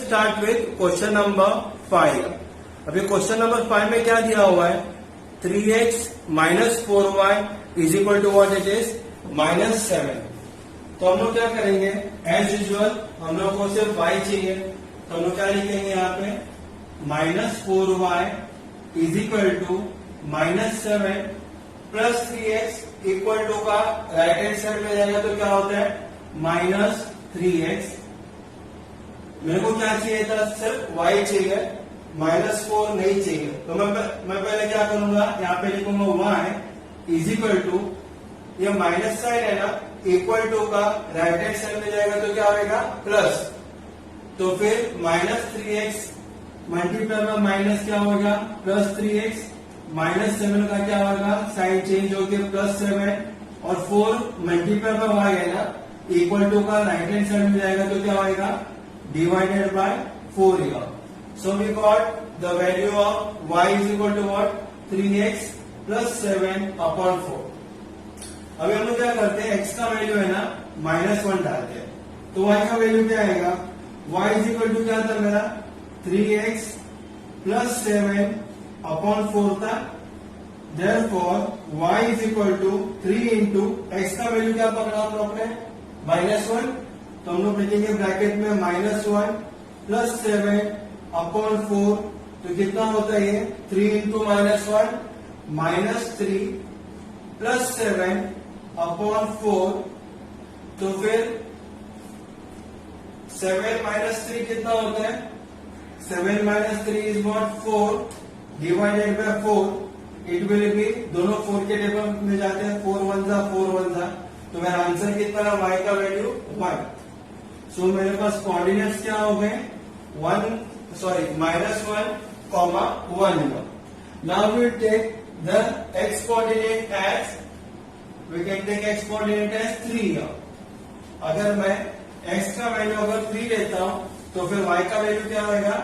Start with question number 5। अभी question number 5 में क्या दिया हुआ है, 3x minus 4y is equal to what it is -7। तो हम लोग क्या करेंगे, एज यूजुअल हम लोग को सिर्फ y चाहिए, तो हम लोग क्या लिखेंगे यहाँ पे -4y is equal to -7 plus 3x equal to का राइट हैंड साइड में जाएगा तो क्या होता है -3x। मेरे को क्या चाहिए था, सिर्फ y चाहिए, -4 नहीं चाहिए। तो मैं पहले क्या करूंगा, यहाँ पे लिखूंगा y इज इक्वल टू, ये माइनस साइन है ना, इक्वल टू का राइट हैंड साइड में जाएगा तो क्या होगा प्लस, तो फिर -3x मल्टीप्लाई में माइनस क्या होगा +3x, -7 का क्या होगा साइन चेंज होकर +7 और 4 मल्टीप्लाई में y है ना, इक्वल टू का राइट हैंड साइड में जाएगा तो क्या होगा डिवाइडेड बाय 4 होगा। So we got the value of y is equal to what 3x plus 7 upon 4। अभी हम लोग क्या करते हैं, x का वैल्यू है ना -1 डालते हैं, तो y का वैल्यू क्या आएगा, y इज इक्वल टू क्या था मेरा 3x प्लस 7 अपॉन 4 था। Therefore y is equal to 3 into x का वैल्यू क्या पकड़ा हम लोग ने -1, तो हम लोग लिखेंगे ब्रैकेट में -1 प्लस 7 अपॉन 4, तो कितना होता है ये 3 इंटू -1 -3 प्लस 7 अपॉन 4, तो फिर 7 -3 कितना होता है, 7 -3 is what 4 divided by 4, it will be, दोनों 4 के टेबल में जाते हैं, 4 1 जा 4 1 जा, तो मेरा आंसर कितना है, y का वैल्यू 1। सो मेरे पास कोऑर्डिनेट्स क्या हो गए -1, now we take the x coordinate as, we can take x coordinate as 3। अगर मैं x का वैल्यू अगर 3 लेता हूं तो फिर y का वैल्यू क्या होगा,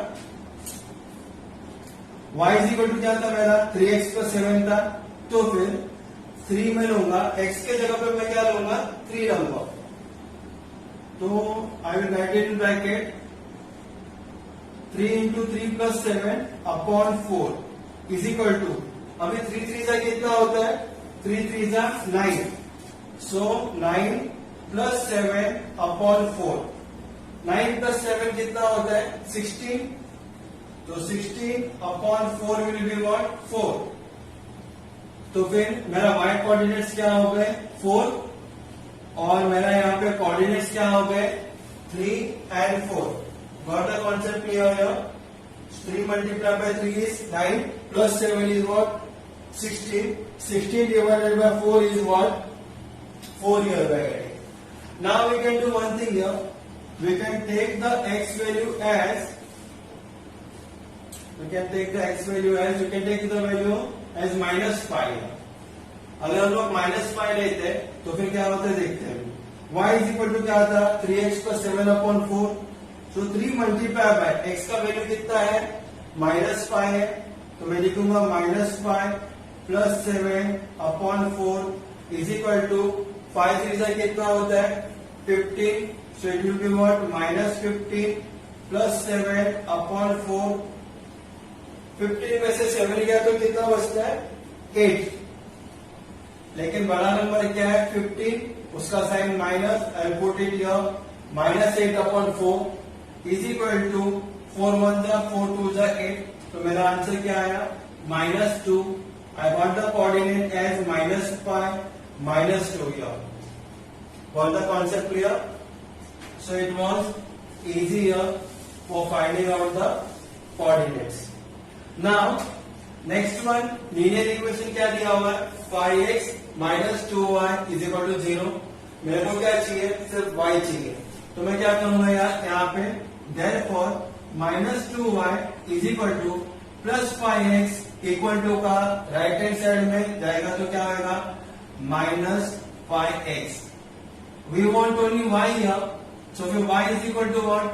y इज इक्वल टू क्या था मेरा 3x प्लस 7 था, तो फिर 3 में लूंगा, x के जगह पे मैं क्या लूंगा 3 लूंगा, तो I will write it in bracket 3 into 3 plus 7 upon 4 is equal to, अभी 3 3 जा कितना होता है, 3 3 जा 9, सो 9 प्लस 7 अपॉन 4, 9 प्लस 7 कितना होता है 16, तो 16 अपॉन 4 विल बी व्हाट 4, तो फिर मेरा y कोऑर्डिनेट्स क्या हो गए 4 और मेरा यहाँ पे कोऑर्डिनेट्स क्या हो गए 3 and 4। Got the concept clear है, 3 multiply bye 3 is 9 plus 7 is what 16, 16 divided by 4 is what 4 here by getting. Now we can do one thing here, we can take the x value as, you can take the value as -5। अगर हम लोग -5 लेते हैं तो फिर क्या होता है देखते हैं, y इज इक्वल टू क्या था 3x प्लस 7 अपॉन 4, तो 3 मल्टीप्लाई बाय x का वैल्यू कितना है -5 है, तो मैं लिखूंगा -5 plus 7 upon 4 is equal to 5 3 कितना होता है 15, so it will be what -15 plus 7 upon 4, 15 में से 7 गया तो कितना बचता है 8, लेकिन बड़ा नंबर क्या है 15, उसका sign minus, I put it here -8 upon 4 is equal to 4 1 जा 4 2 जा 8, तो मेरा आंसर क्या आया -2। I want the coordinate as -5 -2 here. Got the concept clear? So it was easier for finding out the coordinates. Now next one, linear equation क्या दिया हुआ है 5x minus 2y is equal to 0। मेरे को क्या चाहिए, सिर्फ y चाहिए, तो मैं क्या करूंगा यार यहाँ पे therefore -2y is equal to plus 5x equal to का राइट हैंड साइड में जाएगा तो क्या आएगा -5x। We want only y here, so फिर y is equal to what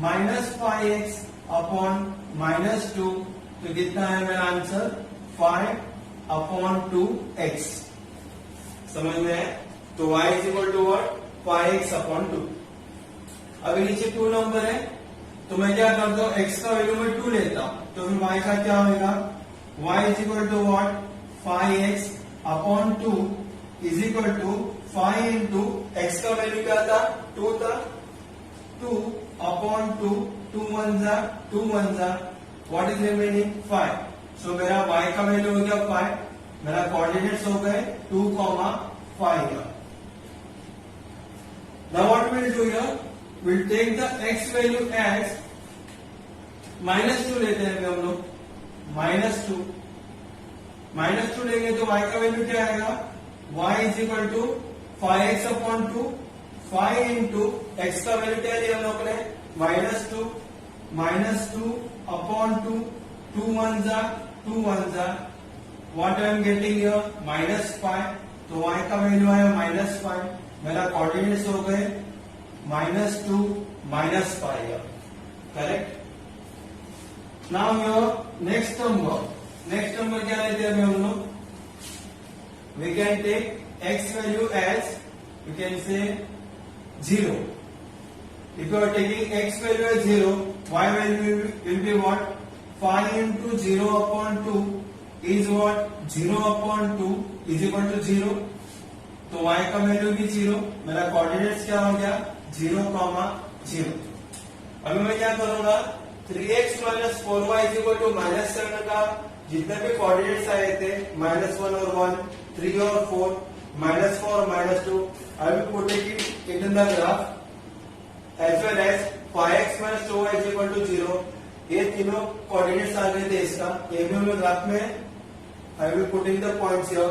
-5x upon -2, तो कितना है मेरा आंसर 5 अपॉन 2x। समझ में है, तो y is equal to what 5x upon 2। अभी नीचे 2 नंबर है, तो मैं क्या करता हूँ, x का वैल्यू में 2 लेता हूँ, तो फिर y का क्या होगा, y is equal to what, 5x upon 2 is equal to 5 into x का वैल्यू क्या था, 2 था, 2 अपॉन 2, 2 1 जा, व्हाट इज रिमेनिंग 5। सो मेरा y का वैल्यू हो गया 5, मेरा कोऑर्डिनेट्स हो गए 2, 5 here. Now what we'll do here, we'll take the x value as -2 लेते हैं हम लोग, -2 लेंगे तो y का वैल्यू क्या आएगा, y is equal to 5x upon 2, 5 into x का वैल्यू क्या लिया हम लोग ने, -2 अपॉन 2, 2 1 जा, what I am getting here, -5, तो y का वैल्यू आया -5, मेरा कोऑर्डिनेट्स हो गए -2 -5, correct. Now your next number क्या लेते हैं हम लोग, we can take x value as, you can say 0। If you are taking x value as 0, y value will be what, 5 into 0 upon 2 is what, 0 upon 2 is equal to 0, तो y का value भी 0, मेरा coordinates क्या हो गया, 0, 0। अभी मैं क्या करूंगा, 3x minus 4y is equal to -7 का जितने भी कोऑर्डिनेट्स आए थे, -1 और 1, 3 और 4, -4 -2, I will put it in the graph as well as 5x minus 2y is equal to 0। ये तीनों कोऑर्डिनेट्स आ गए थे इसका, ये भी हमें ग्राफ में आई will put in the points here,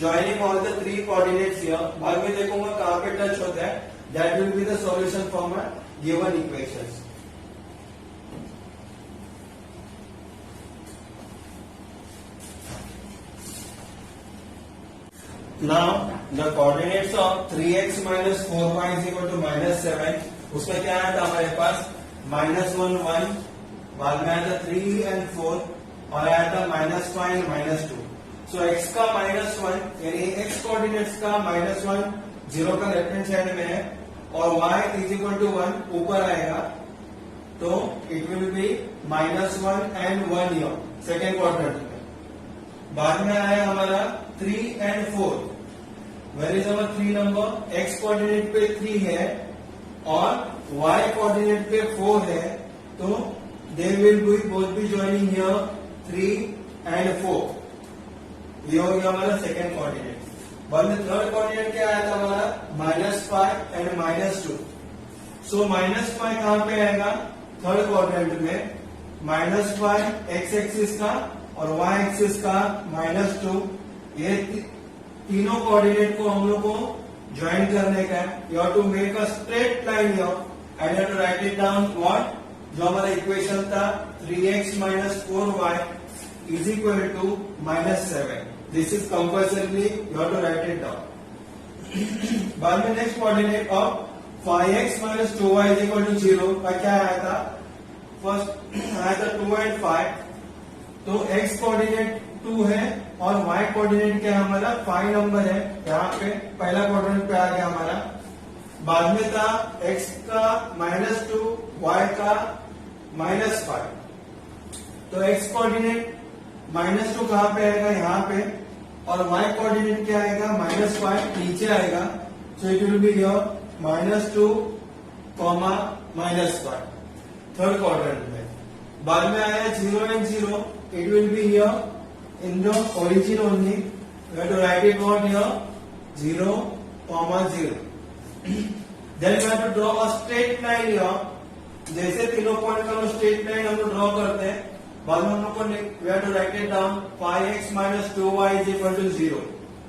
joining all the 3 coordinates here। बाद में देखूंगा कहां पे टच होता है, that will be the solution for my given equations। Now the coordinates of 3x minus 4y is equal to -7, उसमें क्या आया था हमारे पास, -1 1, बाद में आया था 3 and 4 और आया था -5 -2। सो x का -1 यानी x कोऑर्डिनेट्स का -1 0 का लेफ्ट हैंड साइड में है और y इज इक्वल टू 1 ऊपर आएगा, तो इट विल बी -1 and 1 here सेकेंड क्वाड्रेंट में। बाद में आया हमारा 3 and 4, where is our 3 number, x coordinate पे 3 है और y कोऑर्डिनेट पे 4 है, तो they will be both B joining here 3 and 4। ये हो गया हमारा सेकेंड कोऑर्डिनेट। बाद में थर्ड कोऑर्डिनेट क्या आया था हमारा, -5 and -2। सो -5 कहां पे आएगा, थर्ड क्वाड्रेंट में, -5 x एक्सिस का और y एक्सिस का -2, ये तीनों कोऑर्डिनेट को हम लोग को ज्वाइन करने का है। You have to make a straight line here and you have to write it down what, जो हमारा इक्वेशन था 3x minus 4y is equal to -7। This is compulsorily you have to write it down। बाद में next coordinate of 5x minus 2y is equal to 0 का क्या आया था, first आया था 2 and 5, तो x कोऑर्डिनेट 2 है और y कोऑर्डिनेट क्या हमारा 5 नंबर है, यहाँ पे पहला क्वाड्रेंट पे आ गया हमारा। बाद में था x का -2, y का -5, तो x कोऑर्डिनेट -2 कहां पे आएगा, यहाँ पे, और y कोऑर्डिनेट क्या आएगा, -5 नीचे आएगा, so it will be here -2, -5 third quadrant में। बाद में आया 0 and 0, it will be here in the origin only, we have to write it what here 0, 0। Then we have to draw a straight line here, जैसे तीनों point का straight line हम लोग draw करते हैं। बाद में हम लोग को we have to write it down 5x minus 2y is equal to 0,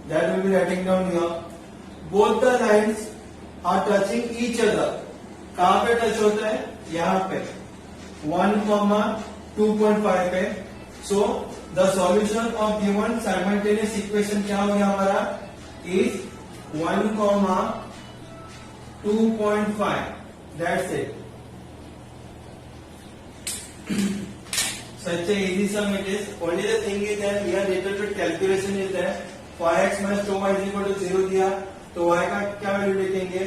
that will be writing down here। both the lines are touching each other, कहां पे टच होता है, यहाँ पे 1, 2.5 पे। So the solution of given simultaneous equation क्या हो गया हमारा, is 1, 2.5, that's it. Such a easy sum it is. Only the thing is that here little bit calculation is there। 5x minus 2y is equal to 0 दिया, तो y का क्या value लिखेंगे,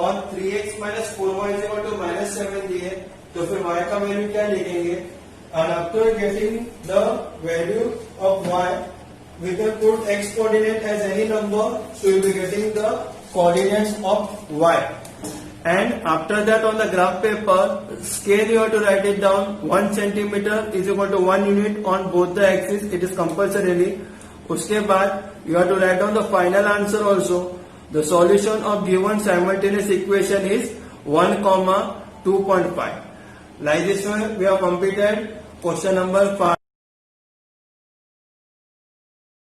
और 3x minus 4y is equal to -7 दिए, तो फिर y का वैल्यू क्या लिखेंगे, and after getting the value of y we can put x coordinate as any number, so you will be getting the coordinates of y. And after that on the graph paper, scale you have to write it down. 1 centimeter is equal to 1 unit on both the axes. It is compulsorily. उसके बाद you have to write down the final answer also. The solution of given simultaneous equation is 1, 2.5. Like this way we have completed question number 5.